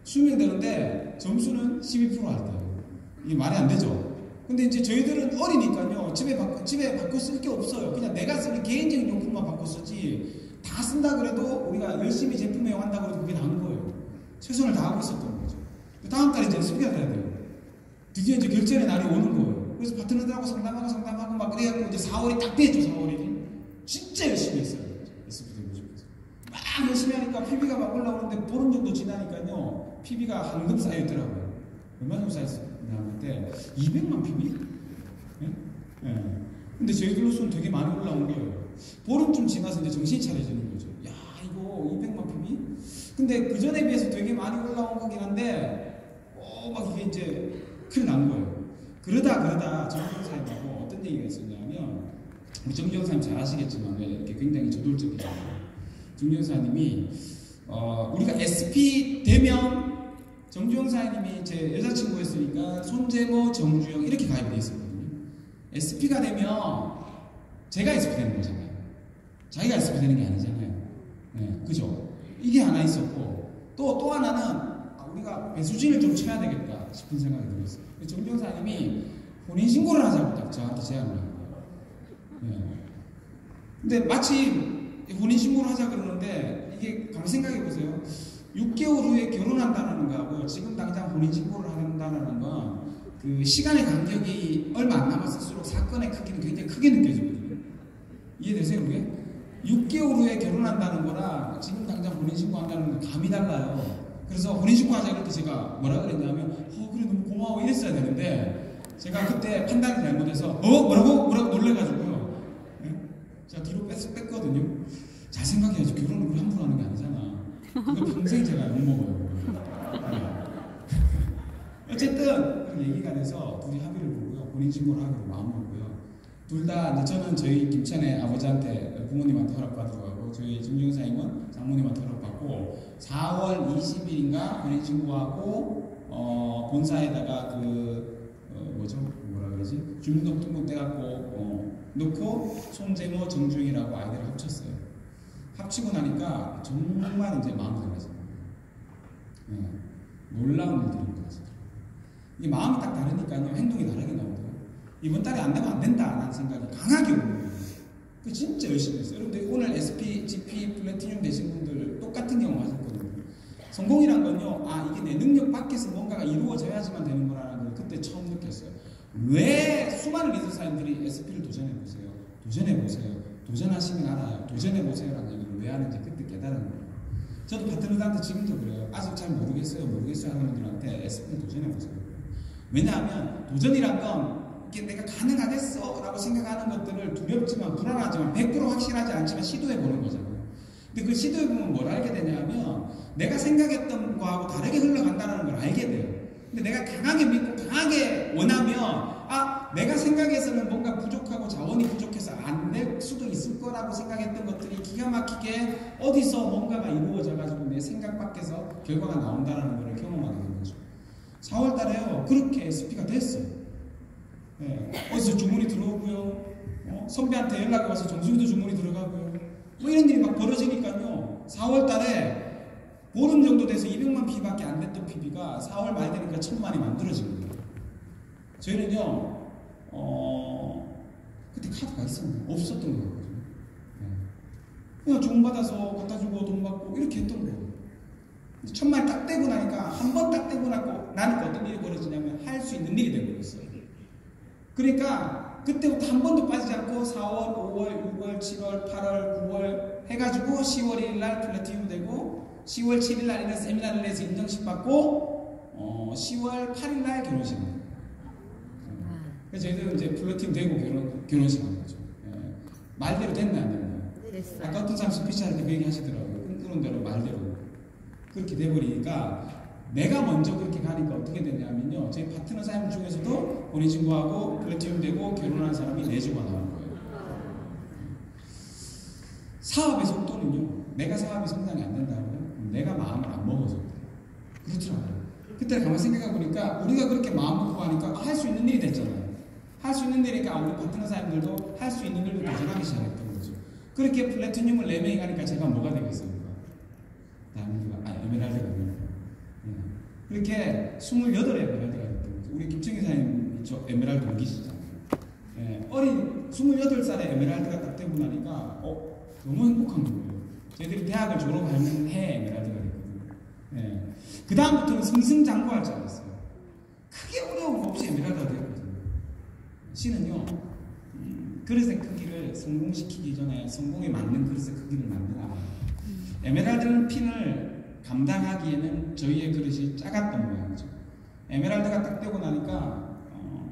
20명 되는데 점수는 12%할 때요. 이게 말이 안 되죠. 근데 이제 저희들은 어리니까요. 집에 바꿔 쓸 게 없어요. 그냥 내가 쓰는 개인적인 용품만 바꿔 쓰지. 다 쓴다 그래도 우리가 열심히 제품 애용한다 그래도 그게 나은 거예요. 최선을 다하고 있었던 거죠. 다음 달에 이제 SP가 돼야 돼요. 드디어 이제 결제의 날이 오는 거예요. 그래서 파트너들하고 상담하고 막 그래갖고 이제 4월이 딱 됐죠. 4월이. 진짜 열심히 했어요. SP 되고 싶어서. 막 열심히 하니까 PB가 막 올라오는데 보름 정도 지나니까요. PB가 한급 쌓여있더라고요. 얼마 정도 쌓였어요? 그때 200만 PB? 근데 저희들로서는 되게 많이 올라온 거예요. 보름쯤 지나서 이제 정신이 차려지는 거죠. 야, 이거 200만 PB? 근데 그 전에 비해서 되게 많이 올라온 거긴 한데, 막 이게 이제 큰일 난 거예요. 그러다 정정사님하고 어떤 얘기가 있었냐면, 우리 정정사님 잘 아시겠지만, 이렇게 굉장히 저돌적이잖아요. 정정사님이, 우리가 SP 되면, 정주영사님이 제 여자친구였으니까 손재모, 정주영 이렇게 가입이 돼 있었거든요. SP가 되면 제가 SP 되는 거잖아요. 자기가 SP 되는 게 아니잖아요. 네, 그죠? 이게 하나 있었고 또 하나는 우리가 배수진을 좀 쳐야 되겠다 싶은 생각이 들었어요. 정정사님이 혼인신고를 하자고 딱 저한테 제안을 한 거예요. 네. 근데 마치 혼인신고를 하자 그러는데 이게 가만 생각해 보세요. 6개월 후에 결혼한다는 거하고 지금 당장 혼인신고를 한다는 건 그 시간의 간격이 얼마 안 남았을수록 사건의 크기는 굉장히 크게 느껴지거든요. 이해되세요, 그게? 6개월 후에 결혼한다는 거랑 지금 당장 혼인신고한다는 건 감이 달라요. 그래서 혼인신고하자 이럴 때 제가 뭐라 그랬냐면 그래 너무 고마워 이랬어야 되는데 제가 그때 판단이 잘못해서 뭐라고 놀래가지고요. 네? 제가 뒤로 뺐거든요. 잘 생각해야지 결혼을 그렇게 함부로 하는 게 아니잖아. 그거 평생 제가 욕먹어요. 어쨌든 얘기가 돼서 둘이 합의를 보고요. 혼인신고를 하기로 마음먹고요. 둘 다 저는 저희 김천의 아버지한테 부모님한테 허락받으러 가고 저희 정정사님은 장모님한테 허락받고 4월 20일인가 혼인신고하고 본사에다가 뭐라 그러지? 주민등록증 떼갖고 넣고 손재모 정중이라고 아이들을 합쳤어요. 합치고 나니까 정말 이제 마음이 달라져요. 네, 놀라운 일들이 일어났어요. 이 마음이 딱 다르니까요 행동이 다르게 나오더라고요. 이번 달에 안 되면 안 된다라는 생각이 강하게 오는 거예요. 그 진짜 열심히 했어요. 여러분들 오늘 SP, GP, 플래티늄 되신 분들 똑같은 경험 하셨거든요. 성공이란 건요, 이게 내 능력 밖에서 뭔가가 이루어져야지만 되는 거라는 걸 그때 처음 느꼈어요. 왜 수많은 리더사님들이 SP를 도전해보세요. 도전해보세요. 도전하시면 알아요. 도전해보세요라는 얘기를 왜 하는지 그때 깨달은 거예요. 저도 파트너들한테 지금도 그래요. 아직 잘 모르겠어요 하는 분들한테 SP를 도전해보세요. 왜냐하면 도전이란 건 이게 내가 가능하겠어 라고 생각하는 것들을 두렵지만 불안하지만 100% 확실하지 않지만 시도해보는 거잖아요. 근데 그 시도해보면 뭘 알게 되냐면 내가 생각했던 거하고 다르게 흘러간다는 걸 알게 돼요. 근데 내가 강하게 믿고 강하게 원하면 내가 생각해서는 뭔가 부족하고 자원이 부족해서 안 될 수도 있을 거라고 생각했던 것들이 기가 막히게 어디서 뭔가가 이루어져 가지고 내 생각 밖에서 결과가 나온다는 걸 경험하게 된 거죠. 4월 달에요. 그렇게 SP가 됐어요. 네. 어디서 주문이 들어오고요. 선배한테 연락이 와서 정수기도 주문이 들어가고요. 이런 일이 막 벌어지니까요. 4월 달에 보름 정도 돼서 200만 PB밖에 안 됐던 PB가 4월 말 되니까 1000만이 만들어진 거예요. 저희는요, 그때 카드가 있었나요? 없었던 거거든요. 네. 그냥 주문받아서 갖다 주고 돈 받고 이렇게 했던 거예요. 1000만이 딱 떼고 나니까 한 번 딱 떼고 나니까 어떤 일이 벌어지냐면 할 수 있는 일이 되버렸어요. 그러니까 그때부터 한 번도 빠지지 않고 4월, 5월, 6월, 7월, 8월, 9월 해가지고 10월 1일날 플래티늄 되고 10월 7일날 이런 세미나를 해서 인정식 받고 10월 8일날 결혼식. 그래서 저희들은 이제 플래티늄 되고 결혼식 하는 거죠. 예. 말대로 됐나 안 됐나? 됐어요. 아까 어떤 사람 스피치 할 때 그 얘기 하시더라고요. 그런 대로 말대로 그렇게 돼버리니까 내가 먼저 그렇게 가니까 어떻게 되냐면요. 제 파트너 사람 중에서도 혼인신고하고 플래티늄 되고 결혼한 사람이 4주가 나온 거예요. 사업의 속도는요. 내가 사업이 성장이 안 된다고요? 내가 마음을 안 먹어서 그렇더라고요. 그때 가만히 생각해 보니까 우리가 그렇게 마음 먹고 하니까 할 수 있는 일이 됐잖아요. 할 수 있는 일이니까 우리 파트너 사람들도 할 수 있는 일을 도전하기 시작했던 거죠. 그렇게 플래티늄을 4명이 가니까 제가 뭐가 되겠습니까? 에메랄드가 됩니다. 그렇게 28의 에메랄드가 됐던 거죠. 우리 김청희 사장님 저 에메랄드 동기시잖아요. 예, 어린 28살에 에메랄드가 딱 되고 나니까 너무 행복한 거예요. 저희들이 대학을 졸업하는 해에 에메랄드가 됐거든요. 예. 그 다음부터는 승승장구할 줄 알았어요. 크게 어려운 거 없이 에메랄드가 되었거든요. 시는요, 그릇의 크기를 성공시키기 전에 성공에 맞는 그릇의 크기를 만들어야 에메랄드는 핀을 감당하기에는 저희의 그릇이 작았던 모양이죠. 에메랄드가 딱 되고 나니까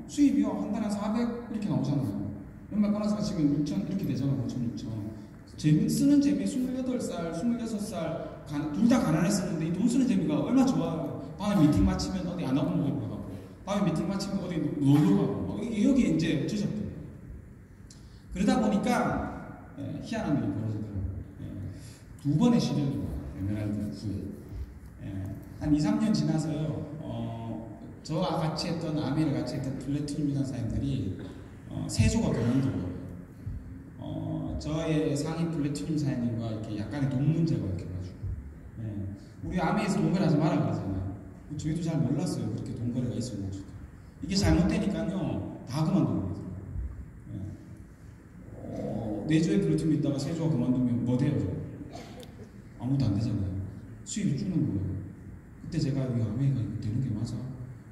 수입이요 한 달에 400 이렇게 나오잖아요. 연말 보너스 치면 6천 이렇게 되잖아요. 5천 6천. 쓰는 재미 28살, 26살 둘 다 가난했었는데 이 돈 쓰는 재미가 얼마나 좋아요. 밤에 미팅 마치면 어디 안 하고 먹으러 가고 밤에 미팅 마치면 어디 놀러 가고 여기에 이제 주셨거든요. 그러다 보니까 희한한 일이 벌어지더라고요. 2번의 시련이 와요. 에메랄드 후에. 한 2, 3년 지나서요. 저와 같이 했던 아미를 같이 했던 플래티늄 사님들이 세조가 그만두고 저의 상위 플래티늄 사연님과 이렇게 약간의 돈 문제가 이렇게 가지고. 예. 우리 아메에서 돈거래하지 마라 그러잖아요. 저희도 잘 몰랐어요. 그렇게 돈거래가 있었는지. 이게 잘못되니까요, 다 그만두는 거예요. 예. 4조의 플래티늄 있다가 3조가 그만두면 뭐 돼요? 아무도 안 되잖아요. 수입이 줄는 거예요. 그때 제가 이 아메가 이거 되는 게 맞아?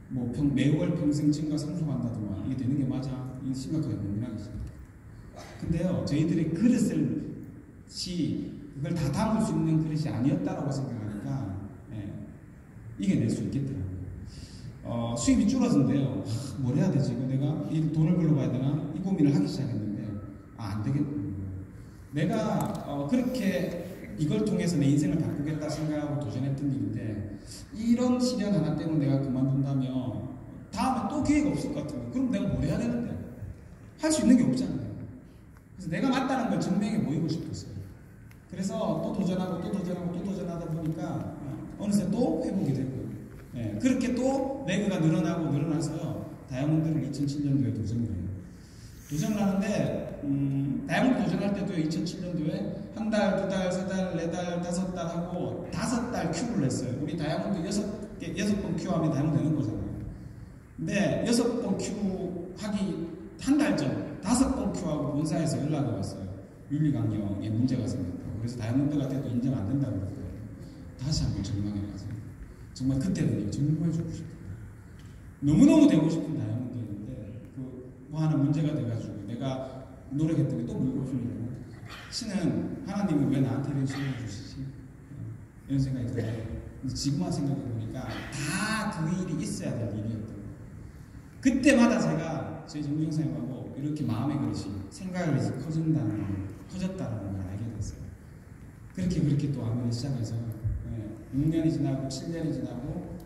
뭐 매월 평생 증가 상속한다더만 이게 되는 게 맞아? 이게 심각하게 고민하기 시작해요. 근데요, 저희들이 그릇을 그걸 다 담을 수 있는 그릇이 아니었다라고 생각하니까 이겨낼 수 있겠더라고요. 수입이 줄어든대요. 뭘 해야 되지? 이거 내가 이 돈을 벌러가야 되나? 이 고민을 하기 시작했는데 안 되겠더라고요. 내가 그렇게 이걸 통해서 내 인생을 바꾸겠다 생각하고 도전했던 일인데 이런 시련 하나 때문에 내가 그만둔다면 다음에 또 기회가 없을 것 같아요. 그럼 내가 뭘 해야 되는데? 할 수 있는 게 없잖아요. 그래서 내가 맞다는 걸 증명해 보이고 싶었어요. 그래서 또 도전하고 또 도전하고 또 도전하다 보니까 어느새 또 회복이 되고 그렇게 또 레그가 늘어나고 늘어나서요. 다이아몬드를 2007년도에 도전을 해요. 도전을 하는데 다이아몬드 도전할 때도 2007년도에 한 달, 두 달, 세 달, 네 달, 5달 하고 5달 큐를 했어요. 우리 다이아몬드 6번 큐 하면 다이아몬드 되는 거잖아요. 근데 6번 큐 하기 한 달 전 5번 큐하고 본사에서 연락이 왔어요. 윤리강령에 문제가 생겼다고. 그래서 다이아몬드가 돼도 인정 안 된다고 그러더라고요. 다시 한번 전망해가서 정말 그때는 정말 주고 싶어요. 너무너무 되고 싶은 다이아몬드였는데 뭐 하나 문제가 돼가지고 내가 노력했더니 또 물거품이 되고 신은 하나님은 왜 나한테 이런 시련을 주시지? 이런 생각이 들어요. 지금만 생각해보니까 다 그 일이 있어야 될 일이었던 그때마다 제가 저희 정경사님하고 이렇게 마음의 그릇이 생각의 그릇이 커졌다는 걸 알게 됐어요. 그렇게 또 아멘을 시작해서 6년이 지나고 7년이 지나고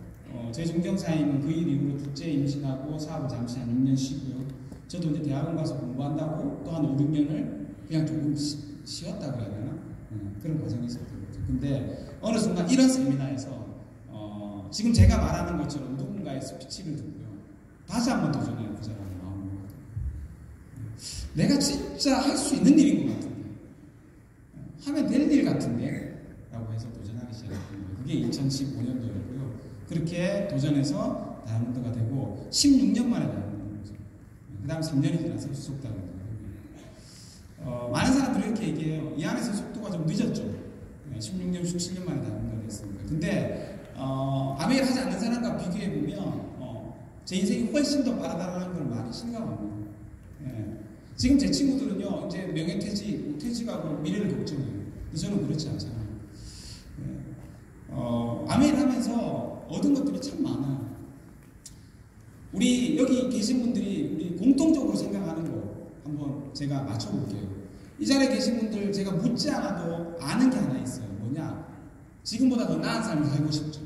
저희 정경사님은 그 일 이후로 둘째 임신하고 사업을 잠시 한 6년 쉬고요. 저도 이제 대학원 가서 공부한다고 또 한 5, 6년을 그냥 조금 쉬었다 그래야 되나? 그런 과정이 있었던 거죠. 근데 어느 순간 이런 세미나에서 지금 제가 말하는 것처럼 누군가의 스피치를 듣고요. 다시 한번 도전해요. 그 사람의 마음을. 내가 진짜 할 수 있는 일인 것 같은데 하면 될 일 같은데 라고 해서 도전하기 시작했던 거예요. 그게 2015년도였고요. 그렇게 도전해서 다이아몬드가 되고 16년 만에 다이아몬드가 되죠. 그 다음 3년이 지나서 수속 다이아몬드가 되고 많은 사람들이 이렇게 얘기해요. 이 안에서 속도가 좀 늦었죠. 16년, 17년 만에 다이아몬드가 됐습니다. 근데 아메이를 하지 않는 사람과 비교해보면 제 인생이 훨씬 더 빠르다는 걸 많이 실감합니다. 지금 제 친구들은요, 이제 명예퇴직, 퇴직하고 미래를 걱정해요. 근데 저는 그렇지 않잖아요. 아메이를 하면서 얻은 것들이 참 많아요. 우리 여기 계신 분들이 우리 공통적으로 생각하는 거 한번 제가 맞춰볼게요. 이 자리에 계신 분들 제가 묻지 않아도 아는 게 하나 있어요. 뭐냐? 지금보다 더 나은 삶을 살고 싶죠.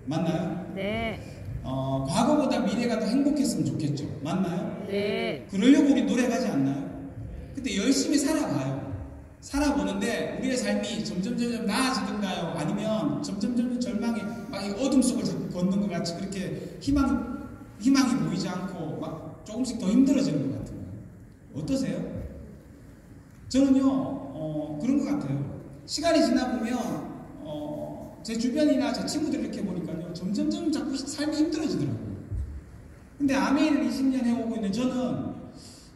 맞나요? 네. 과거보다 미래가 더 행복했으면 좋겠죠. 맞나요? 네. 그러려고 우리 노력하지 않나요? 근데 열심히 살아봐요. 살아보는데 우리의 삶이 점점 나아지던가요? 아니면 점점 절망의 막 이 어둠 속을 걷는 것 같이 그렇게 희망이 보이지 않고 막 조금씩 더 힘들어지는 것 같은가요? 어떠세요? 저는요 그런 것 같아요. 시간이 지나보면 제 주변이나 제 친구들 이렇게 보니까요 점점 자꾸 삶이 힘들어지더라고요. 근데 아메이를 20년 해오고 있는 저는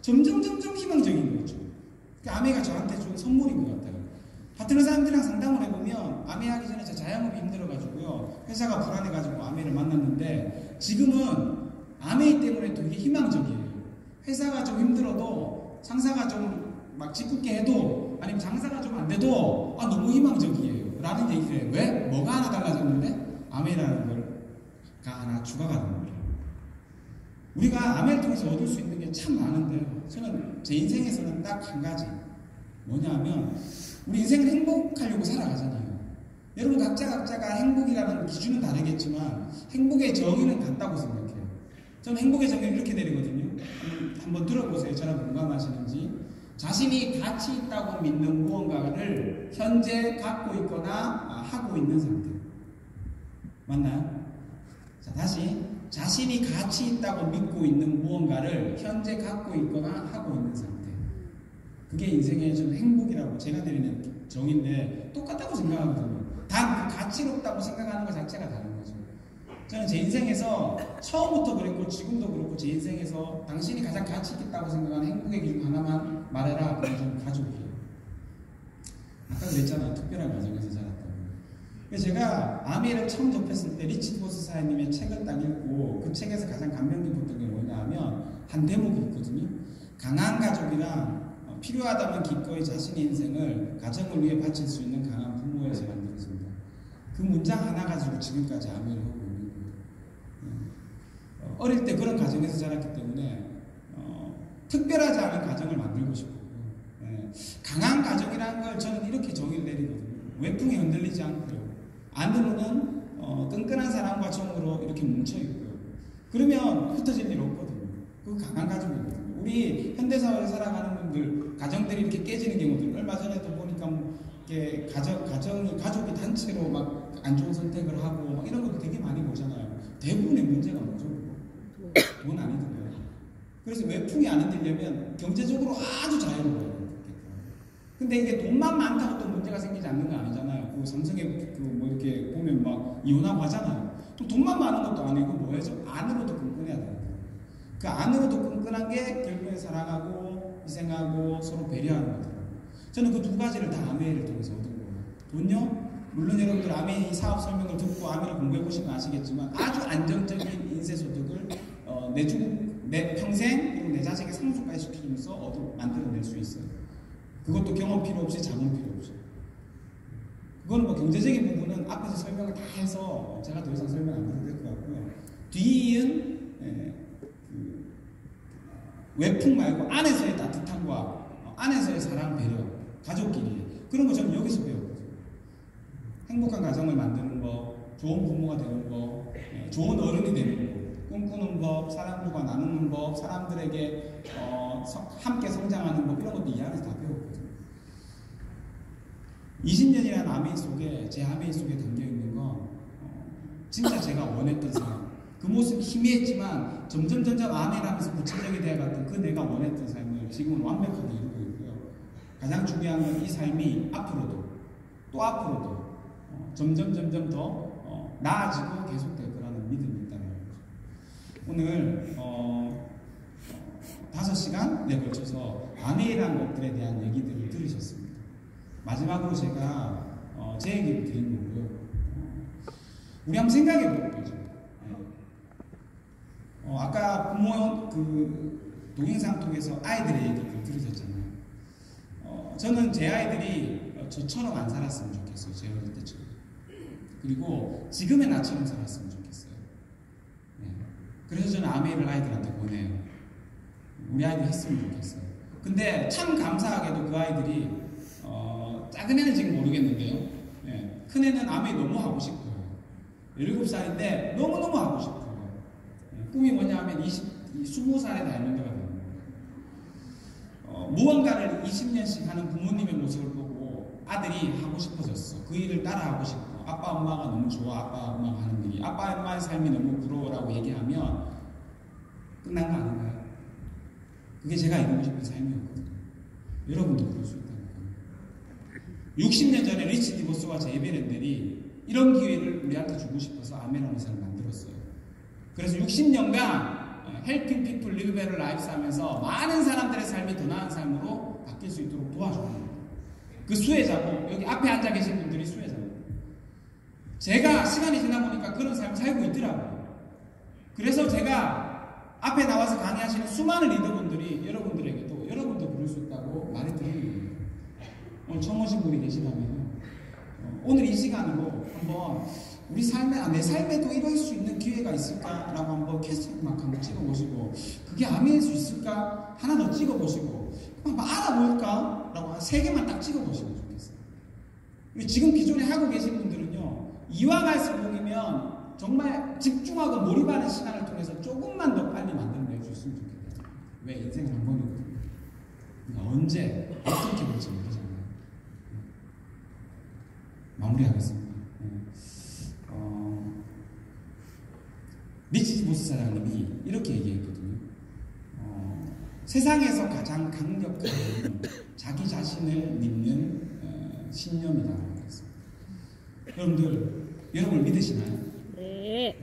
점점 희망적인 거죠. 아메이가 저한테 준 선물인 것 같아요. 파트너 사람들이랑 상담을 해보면 아메이 하기 전에 저 자영업이 힘들어가지고요 회사가 불안해가지고 아메이를 만났는데 지금은 아메이 때문에 되게 희망적이에요. 회사가 좀 힘들어도 상사가 좀 막 짓궂게 해도 아니면 장사가 좀 안 돼도 너무 희망적이에요 라는 얘기를 해요. 왜? 뭐가 하나 달라졌는데? 아메이라는 걸가 하나 추가가 되는 거예요. 우리가 아메이를 통해서 얻을 수 있는 게 참 많은데요. 저는 제 인생에서는 딱 한 가지 뭐냐면 우리 인생은 행복하려고 살아가잖아요. 여러분 각자가 행복이라는 기준은 다르겠지만 행복의 정의는 같다고 생각해요. 저는 행복의 정의를 이렇게 내리거든요. 한번 들어보세요. 저랑 공감하시는지. 자신이 가치 있다고 믿는 무언가를 현재 갖고 있거나 하고 있는 상태. 맞나요? 자, 다시 자신이 가치 있다고 믿고 있는 무언가를 현재 갖고 있거나 하고 있는 상태. 그게 인생의 좀 행복이라고 제가 드리는 정의인데 똑같다고 생각하거든요. 단 그 가치롭다고 생각하는 것 자체가 다른 거죠. 저는 제 인생에서 처음부터 그랬고 지금도 그렇고 제 인생에서 당신이 가장 가치 있겠다고 생각하는 행복의 기준 하나만 말해라. 그게 좀 가족이에요. 아까 그랬잖아. 특별한 가정에서 자랐다고. 그래서 제가 아미를 처음 접했을 때 리치 보스 사장님의 책을 딱 읽고 그 책에서 가장 감명 깊었던 게 뭐냐 하면 한 대목이 있거든요. 강한 가족이랑 필요하다면 기꺼이 자신의 인생을 가정을 위해 바칠 수 있는 강한 부모에서 만들어집니다. 그 문장 하나 가지고 지금까지 아미를 하고 있는 거예요. 어릴 때 그런 가정에서 자랐기 때문에 특별하지 않은 가정을 만들고 싶고 강한 가정이라는 걸 저는 이렇게 정의를 내리거든요. 외풍에 흔들리지 않고요. 안으로는 끈끈한 사랑과 정으로 이렇게 뭉쳐있고요. 그러면 흩어질 일 없거든요. 그 강한 가족이거든요. 우리 현대사회에 살아가는 분들 가정들이 이렇게 깨지는 경우들 얼마 전에도 보니까 뭐 이렇게 가족이 단체로 막 안 좋은 선택을 하고 막 이런 것도 되게 많이 보잖아요. 대부분의 문제가 뭐죠? 돈 아니던가요? 그래서 외풍이 안 흔들려면 경제적으로 아주 자유로워요. 근데 이게 돈만 많다고 또 문제가 생기지 않는 건 아니잖아요. 그 삼성에 뭐 이렇게 보면 막 이혼하고 하잖아요. 또 돈만 많은 것도 아니고 뭐예요? 안으로도 끈끈해야 돼요. 그 안으로도 끈끈한 게 결국에 사랑하고 희생하고 서로 배려하는 거더라고요. 저는 그 두 가지를 다 아메이를 통해서 얻은 거예요. 돈요? 물론 여러분들 아메이 사업 설명을 듣고 아메이를 공부해 보시면 아시겠지만 아주 안정적인 인쇄소득을 내 평생 그리고 내 자식의 상속까지 시키면서 만들어낼 수 있어요. 그것도 경험 필요 없이 자본 필요 없이. 그건 뭐 경제적인 부분은 앞에서 설명을 다 해서 제가 더 이상 설명 안 해도 될 것 같고요. 뒤이은 외풍 말고 안에서의 따뜻함과 안에서의 사랑, 배려, 가족끼리 그런 거 저는 여기서 배웠거든요. 행복한 가정을 만드는 법, 좋은 부모가 되는 법, 좋은 어른이 되는 법, 꿈꾸는 법, 사랑과 나누는 법, 사람들에게 함께 성장하는 법 이런 것도 이 안에서 다 배웠거든요. 20년이라는 아메이 속에 제 아메이 속에 담겨있는 건 진짜 제가 원했던 삶 그 모습이 희미했지만 점점 아메이를 하면서 구체적이 되어갔던 그 내가 원했던 삶을 지금은 완벽하게 이루고 있고요. 가장 중요한 건 이 삶이 앞으로도 또 앞으로도 점점 더 나아지고 계속될 거라는 믿음이 있다는 거죠. 오늘 5시간에 걸쳐서 아메이라는 것들에 대한 얘기들을 들으셨습니다. 마지막으로 제가 제 얘기를 드린 거고요. 우리 한번 생각해 볼 거죠. 아까 부모 동영상 통해서 아이들의 얘기를 들으셨잖아요. 저는 제 아이들이 저처럼 안 살았으면 좋겠어요. 제 어릴 때처럼. 그리고 지금의 나처럼 살았으면 좋겠어요. 그래서 저는 아메이를 아이들한테 보내요. 우리 아이들 했으면 좋겠어요. 근데 참 감사하게도 그 아이들이 작은 애는 지금 모르겠는데요. 큰 애는 아메이 너무 하고 싶어요. 17살인데 너무너무 하고 싶어요. 꿈이 뭐냐 하면 20살에 닮는 데가 되는 거예요. 무언가를 20년씩 하는 부모님의 모습을 보고 아들이 하고 싶어졌어. 그 일을 따라하고 싶어. 아빠 엄마가 너무 좋아. 아빠 엄마가 하는 일이. 아빠 엄마의 삶이 너무 부러워라고 얘기하면 끝난 거 아닌가요? 그게 제가 이루고 싶은 삶이었거든요. 여러분도 그럴 수 있다는 거예요. 60년 전에 리치 디보스와 제이베렌들이 이런 기회를 우리한테 주고 싶어서 아메라는 회사를 만들었어요. 그래서 60년간 헬핑 피플 리브 베터 라이프스 하면서 많은 사람들의 삶이 더 나은 삶으로 바뀔 수 있도록 도와줍니다. 그 수혜자고 여기 앞에 앉아 계신 분들이 수혜자고 제가 시간이 지나 보니까 그런 삶을 살고 있더라고요. 그래서 제가 앞에 나와서 강의하시는 수많은 리더분들이 여러분들에게도 여러분도 그럴 수 있다고 말해 드리는 거예요. 오늘 처음 오신 분이 계시다면 오늘 이 시간으로 한번 우리 삶에 내 삶에도 이럴 수 있는 기회가 있을까라고 한번 캐스팅막 한번 찍어보시고 그게 아미일 수 있을까 하나 더 찍어보시고 한번 알아볼까라고 한 3개만 딱 찍어보시면 좋겠어요. 지금 기존에 하고 계신 분들은요 이와 갈수록이면 정말 집중하고 몰입하는 시간을 통해서 조금만 더 빨리 만들어낼 수 있으면 좋겠다. 왜 인생은 한 번이거든요. 그러니까 언제 어떻게 될지 모르잖아요. 마무리하겠습니다. 리치 디보스 사장님이 이렇게 얘기했거든요. 세상에서 가장 강력한 자기 자신을 믿는 신념이라는 것입니다. 여러분들, 여러분을 믿으시나요? 네.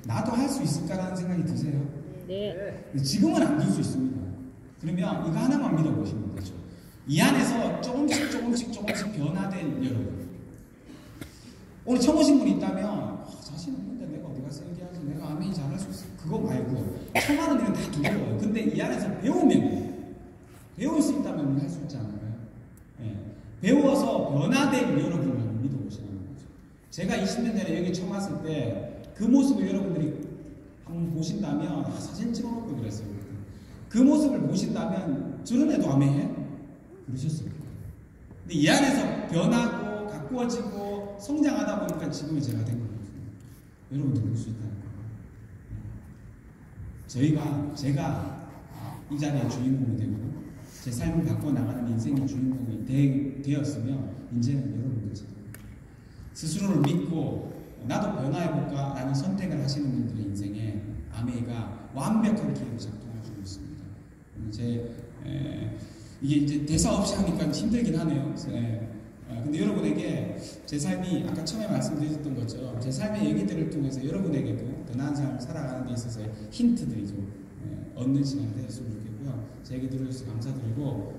나도 할 수 있을까라는 생각이 드세요? 네. 지금은 안 될 수 있습니다. 그러면 이거 하나만 믿어보시면 되죠. 이 안에서 조금씩 변화된 여러분. 오늘 처음 오신 분이 있다면 자신 없는데 내가 어디 가서 얘기하지? 내가 아멘이 잘할 수 있어. 그거 말고 처음 하는 일은 다 두려워요. 근데 이 안에서 배울 수 있다면 할 수 있지 않을까요? 예. 배워서 변화된 여러분을 믿어보시라는 거죠. 제가 20년 전에 여기 처음 왔을 때 그 모습을 여러분들이 한번 보신다면 사진 찍어놓고 그랬어요. 그 모습을 보신다면 저런 애도 아멘해? 그러셨을 거예요. 근데 이 안에서 변하고 가꾸어지고 성장하다 보니까 지금의 제가 된 거거든요. 여러분도 볼 수 있다는 거예요. 제가 이 자리의 주인공이 되고 제 삶을 바꿔 나가는 인생의 주인공이 되었으면 이제는 여러분들처럼 스스로를 믿고 나도 변화해볼까 라는 선택을 하시는 분들의 인생에 아메이가 완벽한 기회로 작동해주고 있습니다. 이게 이제 대사 없이 하니까 힘들긴 하네요. 근데 여러분에게 제 삶이 아까 처음에 말씀드렸던 것처럼 제 삶의 얘기들을 통해서 여러분에게도 더 나은 삶을 살아가는 데 있어서의 힌트들이 좀 얻는 시간이 되었으면 좋겠고요. 제 얘기 들어주셔서 감사드리고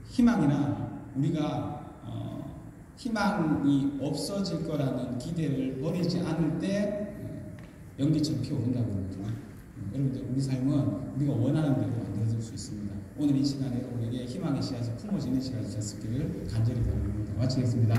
희망이나 우리가 희망이 없어질 거라는 기대를 버리지 않을 때 연기처럼 피어오른다고 그러거든요. 여러분들 우리 삶은 우리가 원하는 대로 만들어질 수 있습니다. 오늘 이 시간에 여러분에게 희망의 씨앗이 품어지는 시간이 되었기를 간절히 바랍니다. 마치겠습니다.